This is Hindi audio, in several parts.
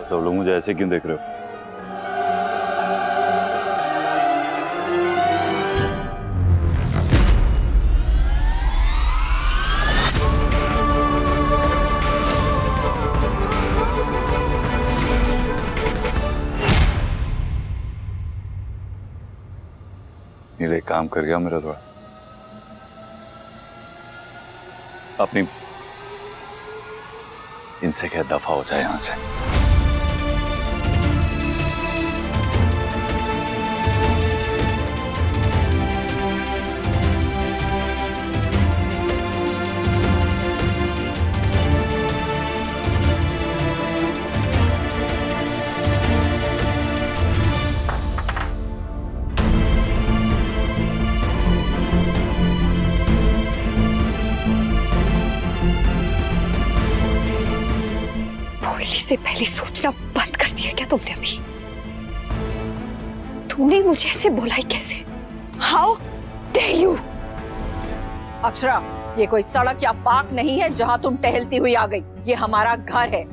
सब लोग मुझे ऐसे क्यों देख रहे हो? नीले काम कर गया मेरा थोड़ा। अपनी इनसे क्या दफा हो जाए यहां से। से पहले सोचना बंद कर दिया क्या तुमने? अभी तुमने मुझे ऐसे बोला ही कैसे? How dare you! अक्षरा, ये कोई सड़क या पार्क नहीं है जहां तुम टहलती हुई आ गई। ये हमारा घर है।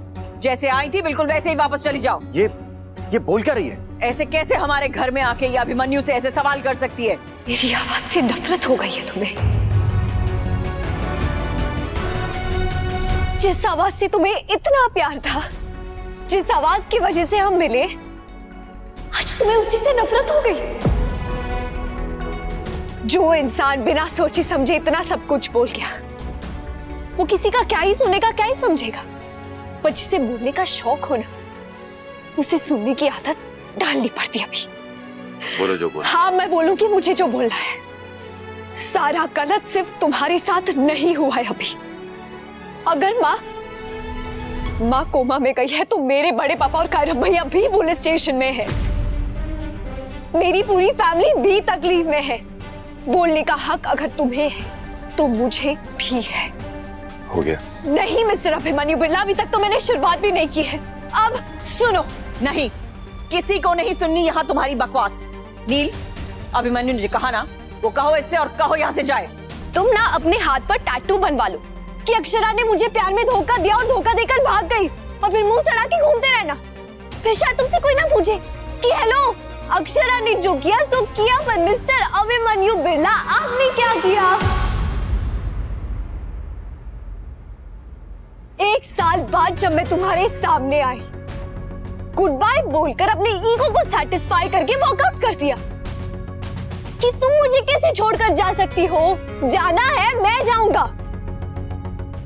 जैसे आई थी बिल्कुल वैसे ही वापस चली जाओ। ये बोल क्या रही है? ऐसे कैसे हमारे घर में आके ये अभिमन्यु से ऐसे सवाल कर सकती है? मेरी आवाज से नफरत हो गई है तुम्हें? जिस आवाज से तुम्हें इतना प्यार था, जिस आवाज की वजह से हम मिले, आज तुम्हें उसी से नफरत हो गई। जो इंसान बिना सोचे समझे इतना सब कुछ बोल गया, वो किसी का क्या ही सुनेगा, क्या ही समझेगा। पर जिसे बोलने का शौक हो ना, उसे सुनने की आदत डालनी पड़ती है। अभी बोलो जो बोलो। हाँ, मैं बोलूंगी मुझे जो बोलना है। सारा गलत सिर्फ तुम्हारे साथ नहीं हुआ है। अभी अगर माँ कोमा में गई है तो मेरे बड़े पापा और कायरव भैया भी पुलिस स्टेशन में है। मेरी पूरी फैमिली भी तकलीफ में है। बोलने का हक अगर तुम्हें है तो मुझे भी है। हो गया? नहीं मिस्टर अभिमन्यु बिरला, अभी तक तो मैंने शुरुआत भी नहीं की है। अब सुनो। नहीं, किसी को नहीं सुननी यहाँ तुम्हारी बकवास। नील, अभिमन्यु ने जो कहा ना वो कहो इससे, और कहो यहाँ से जाए। तुम ना अपने हाथ पर टैटू बनवा लो कि अक्षरा ने मुझे प्यार में धोखा दिया और धोखा देकर भाग गई, और फिर मुंह सड़ा के घूमते रहना। फिर शायद तुमसे कोई ना पूछे कि हेलो, अक्षरा ने जो किया सो किया, पर मिस्टर अभिमन्यु बिरला आपने क्या किया? 1 साल बाद जब मैं तुम्हारे सामने आई, गुड बाय बोलकर अपने ईगो को सेटिस्फाई करके वॉकआउट कर दिया कि तुम मुझे कैसे छोड़कर जा सकती हो? जाना है मैं जाऊंगा।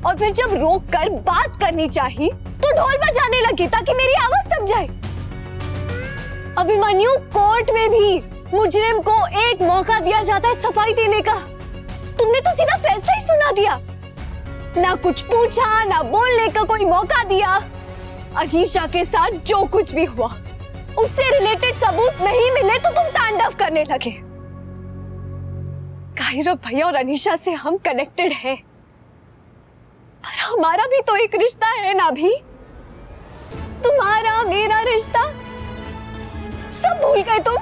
और फिर जब रोक कर बात करनी चाहिए तो ढोल बजाने लगी ताकि मेरी आवाज दब जाए। अभिमन्यु, कोर्ट में भी मुजरिम को एक मौका दिया जाता है सफाई देने का। तुमने तो सीधा फैसला ही सुना दिया, ना कुछ पूछा, ना बोलने का कोई मौका दिया। अनीशा के साथ जो कुछ भी हुआ उससे रिलेटेड सबूत नहीं मिले तो तुम तांडव करने लगे। कायरव भैया और अनीशा से हम कनेक्टेड हैं, पर हमारा भी तो एक रिश्ता है ना। भी तुम्हारा मेरा रिश्ता सब भूल गए तुम।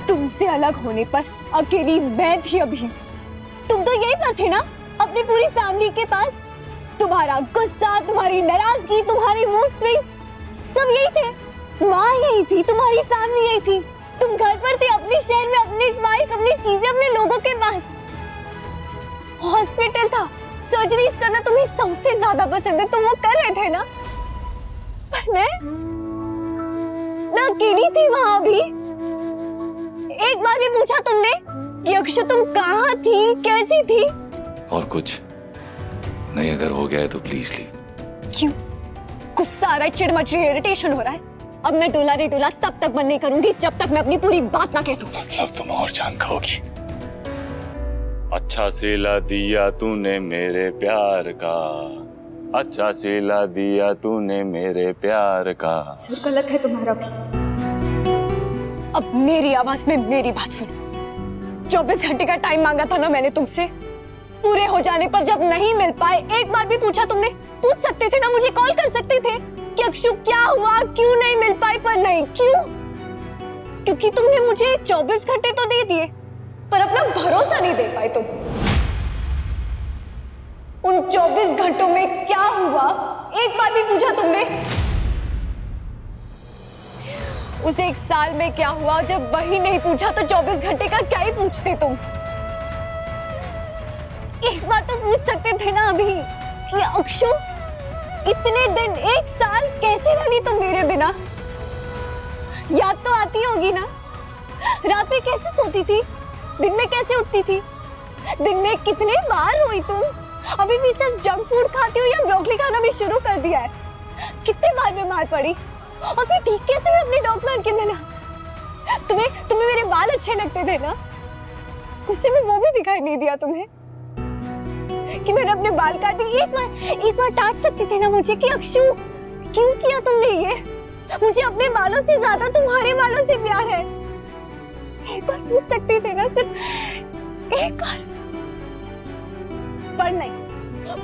तुमसे अलग होने पर अकेली मैं थी अभी। तुम तो यही पर थे ना अपनी पूरी फैमिली के पास। तुम्हारा गुस्सा, तुम्हारी नाराजगी, तुम्हारी मूड स्विंग्स सब यही थे। माँ यही थी, तुम्हारी फैमिली यही थी। तुम घर पर थे, अपने शहर में, अपनी बाइक, अपनी चीजें, अपने लोगों के पास। हॉस्पिटल था, सर्जरीज करना तुम्हें सबसे ज्यादा पसंद है, तुम वो कर रहे थे ना। पर मैं अकेली थी वहां भी। एक बार भी पूछा तुमने कि अक्षय तुम कहाँ थी, कैसी थी? और कुछ नहीं, अगर हो गया है तो प्लीज लीव। क्यों? गुस्सा आ रहा है, चिढ़ मच रही है, इरिटेशन हो रहा है? अब मैं डोला रे डोला तब तक बंद नहीं करूंगी जब तक मैं अपनी पूरी बात ना कह दूं। मतलब तुम और जान खाओगी। अच्छा सिला दिया तूने मेरे प्यार का, अच्छा सिला दिया तूने मेरे प्यार का। सुर गलत है तुम्हारा भी। अब मेरी आवाज में मेरी बात सुनो। 24 घंटे का टाइम मांगा था ना मैंने तुमसे। पूरे हो जाने पर जब नहीं मिल पाए, एक बार भी पूछा तुमने? पूछ सकते थे ना, मुझे कॉल कर सकते थे कि अक्षु क्या हुआ, क्यों नहीं मिल पाए? पर नहीं, क्यों? क्योंकि तुमने मुझे 24 घंटे तो दे दिए पर अपना भरोसा नहीं दे पाए तुम। उन 24 घंटों में क्या हुआ एक बार भी पूछा तुमने? उस एक साल में क्या हुआ जब वही नहीं पूछा तो 24 घंटे का क्या ही पूछते तुम? एक बार तो पूछ सकते थे ना अभी कि अक्षु इतने दिन एक साल कैसे रही तुम मेरे बिना? याद तो आती होगी ना? रात में कैसे सोती थी, दिन में कैसे उठती थी, दिन में कितने बार रोई तुम? अभी भी सिर्फ जंक फूड खाती हो या ब्रोकली खाना भी शुरू कर दिया है? कितने बार बीमार पड़ी और फिर ठीक कैसे हुई अपने डॉक्टर के बिना? तुम्हें मेरे बाल अच्छे लगते थे ना? गुस्से में वो भी दिखाई नहीं दिया तुम्हें कि मैंने अपने बाल काटे? एक बार डांट सकती थी ना मुझे कि अक्षु क्यों किया तुमने ये? मुझे अपने बालों से ज्यादा तुम्हारे बालों से प्यार है। एक बार पूछ सकती थे ना, सिर्फ एक बार। पर नहीं,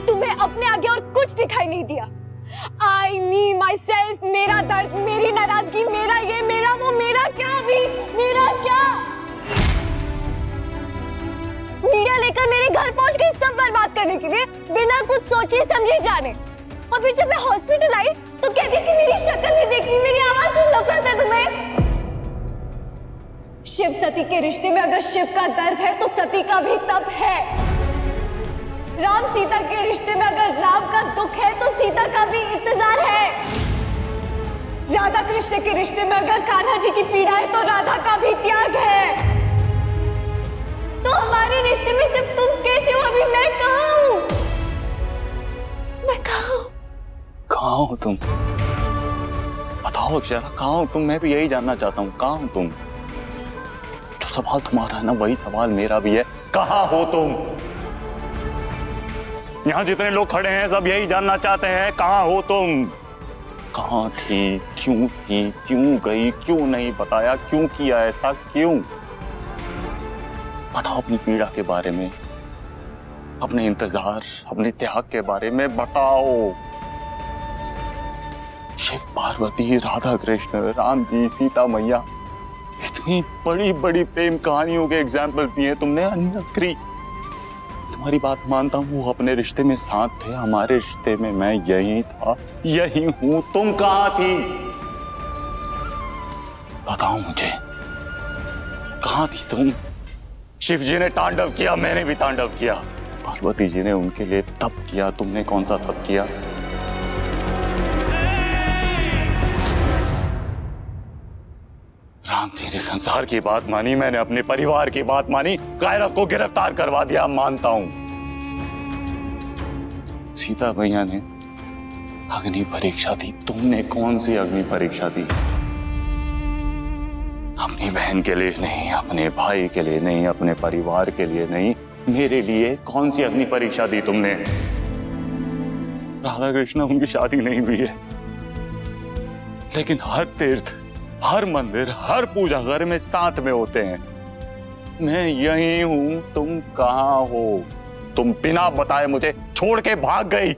तुम्हें अपने आगे और कुछ दिखाई नहीं दिया। I me myself, मेरा दर्द, मेरी नाराजगी, मेरा ये, मेरा वो, मेरा क्या भी, मेरा क्या? मीडिया लेकर मेरे घर पहुंच गई सब बर्बाद करने के लिए, बिना कुछ सोचे समझे जाने। और फिर जब मैं हॉस्पिटल आई तो कहती कि मेरी शक्ल नहीं देखनी, मेरी आवाज से नफरत है तुम्हें। शिव सती के रिश्ते में अगर शिव का दर्द है तो सती का भी तप है। राम सीता के रिश्ते में अगर राम का दुख है तो सीता का भी इंतजार है। राधा कृष्ण के रिश्ते में अगर कान्हा जी की पीड़ा है तो राधा का भी त्याग है। तो हमारे रिश्ते में सिर्फ तुम कैसे हो? अभी मैं कहाँ हूँ? मैं कहाँ हूँ? कहाँ हो तुम? बताओ अक्षरा, कहाँ हो तुम? मैं भी यही जानना चाहता हूँ, कहाँ हो तुम? जो सवाल तुम्हारा है ना वही सवाल मेरा भी है, कहाँ हो तुम? यहाँ जितने लोग खड़े हैं सब यही जानना चाहते हैं, कहाँ हो तुम? कहाँ थी, क्यों गई, क्यों नहीं बताया, क्यों किया ऐसा, क्यों? बताओ अपनी पीड़ा के बारे में, अपने इंतजार, अपने त्याग के बारे में बताओ। शिव पार्वती, राधा कृष्ण, राम जी, सीता मैया, इतनी बड़ी बड़ी प्रेम कहानियों के एग्जाम्पल दिए तुमने। अनकरी, तुम्हारी बात मानता हूँ, वो अपने रिश्ते में साथ थे, हमारे रिश्ते में मैं यही था, यही हूँ। तुम कहाँ थी? बताओ मुझे, कहाँ थी तुम? शिव जी ने तांडव किया, मैंने भी तांडव किया। पार्वती जी ने उनके लिए तप किया, तुमने कौन सा तप किया? राम जी ने संसार की बात मानी, मैंने अपने परिवार की बात मानी, कायरव को गिरफ्तार करवा दिया, मानता हूं। सीता मैया ने अग्नि परीक्षा दी, तुमने कौन सी अग्नि परीक्षा दी? अपनी बहन के लिए नहीं, अपने भाई के लिए नहीं, अपने परिवार के लिए नहीं, मेरे लिए कौन सी अग्नि परीक्षा दी तुमने? राधा कृष्ण उनकी शादी नहीं हुई है, लेकिन हर तीर्थ, हर मंदिर, हर पूजा घर में साथ में होते हैं। मैं यही हूं, तुम कहाँ हो? तुम बिना बताए मुझे छोड़ के भाग गई।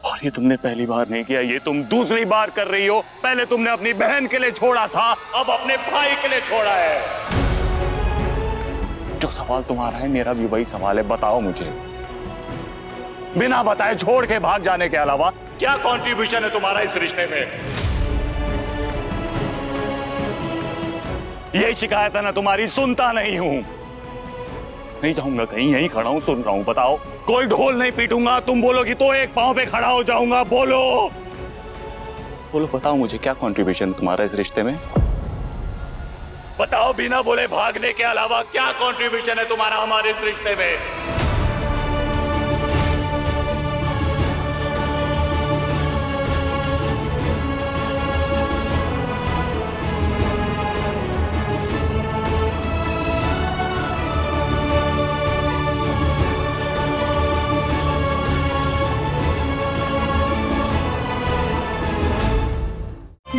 और ये तुमने पहली बार नहीं किया, ये तुम दूसरी बार कर रही हो। पहले तुमने अपनी बहन के लिए छोड़ा था, अब अपने भाई के लिए छोड़ा है। जो सवाल तुम्हारा है मेरा भी वही सवाल है, बताओ मुझे। बिना बताए छोड़ के भाग जाने के अलावा क्या कंट्रीब्यूशन है तुम्हारा इस रिश्ते में? यही शिकायत है ना तुम्हारी, सुनता नहीं हूं। नहीं जाऊंगा कहीं, यहीं खड़ा हूं, सुन रहा हूं। बताओ, कोई ढोल नहीं पीटूंगा, तुम बोलोगी तो एक पांव पे खड़ा हो जाऊंगा। बोलो बोलो, बताओ मुझे क्या कंट्रीब्यूशन तुम्हारा इस रिश्ते में? बताओ, बिना बोले भागने के अलावा क्या कंट्रीब्यूशन है तुम्हारा हमारे इस रिश्ते में?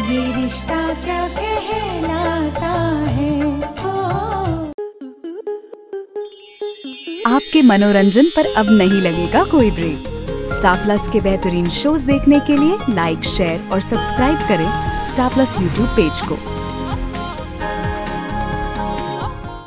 ये रिश्ता क्या कहलाता है। आपके मनोरंजन पर अब नहीं लगेगा कोई ब्रेक। स्टार प्लस के बेहतरीन शोज देखने के लिए लाइक, शेयर और सब्सक्राइब करें स्टार प्लस यूट्यूब पेज को।